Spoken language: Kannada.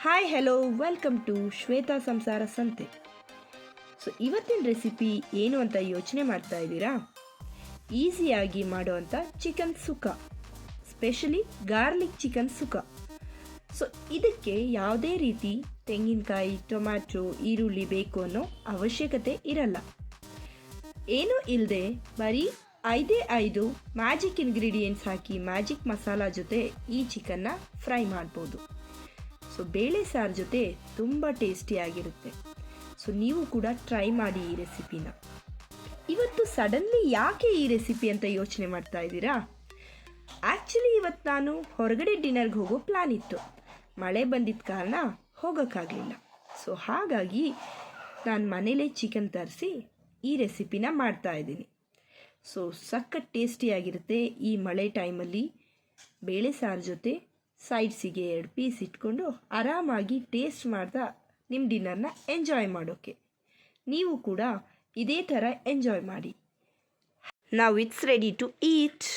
Hi hello welcome to Shweta Samsara Sante. So ಇವತ್ತಿನ ರೆಸಿಪಿ ಏನು ಅಂತ ಯೋಚನೆ ಮಾಡ್ತಾ ಇದ್ದೀರಾ? ಈಸಿಯಾಗಿ ಮಾಡುವಂಥ ಚಿಕನ್ ಸುಕ್ಕ, ಸ್ಪೆಷಲಿ ಗಾರ್ಲಿಕ್ ಚಿಕನ್ ಸುಕ್ಕ. ಸೊ ಇದಕ್ಕೆ ಯಾವುದೇ ರೀತಿ ತೆಂಗಿನಕಾಯಿ, ಟೊಮ್ಯಾಟೊ, ಈರುಳ್ಳಿ ಬೇಕು ಅನ್ನೋ ಅವಶ್ಯಕತೆ ಇರಲ್ಲ. ಏನೂ ಇಲ್ಲದೆ ಬರೀ 5 ಮ್ಯಾಜಿಕ್ ಇಂಗ್ರೀಡಿಯೆಂಟ್ಸ್ ಹಾಕಿ ಮ್ಯಾಜಿಕ್ ಮಸಾಲ ಜೊತೆ ಈ ಚಿಕನ್ನ ಫ್ರೈ ಮಾಡ್ಬೋದು. ಸೊ ಬೇಳೆ ಸಾರು ಜೊತೆ ತುಂಬ ಟೇಸ್ಟಿಯಾಗಿರುತ್ತೆ. ಸೊ ನೀವು ಕೂಡ ಟ್ರೈ ಮಾಡಿ ಈ ರೆಸಿಪಿನ. ಇವತ್ತು ಸಡನ್ಲಿ ಯಾಕೆ ಈ ರೆಸಿಪಿ ಅಂತ ಯೋಚನೆ ಮಾಡ್ತಾ ಇದ್ದೀರಾ? ಆ್ಯಕ್ಚುಲಿ ಇವತ್ತು ನಾನು ಹೊರಗಡೆ ಡಿನ್ನರ್ಗೆ ಹೋಗೋ ಪ್ಲ್ಯಾನ್ ಇತ್ತು. ಮಳೆ ಬಂದಿದ್ದ ಕಾರಣ ಹೋಗೋಕ್ಕಾಗಲಿಲ್ಲ. ಸೊ ಹಾಗಾಗಿ ನಾನು ಮನೇಲೇ ಚಿಕನ್ ತರಿಸಿ ಈ ರೆಸಿಪಿನ ಮಾಡ್ತಾ ಇದ್ದೀನಿ. ಸೊ ಸಖತ್ ಟೇಸ್ಟಿಯಾಗಿರುತ್ತೆ. ಈ ಮಳೆ ಟೈಮಲ್ಲಿ ಬೇಳೆ ಸಾರು ಜೊತೆ ಸೈಡ್ಸಿಗೆ 2 ಪೀಸ್ ಇಟ್ಕೊಂಡು ಆರಾಮಾಗಿ ಟೇಸ್ಟ್ ಮಾಡ್ತಾ ನಿಮ್ಮ ಡಿನ್ನರ್ನ ಎಂಜಾಯ್ ಮಾಡೋಕ್ಕೆ. ನೀವು ಕೂಡ ಇದೇ ಥರ ಎಂಜಾಯ್ ಮಾಡಿ. Now it's ready to heat.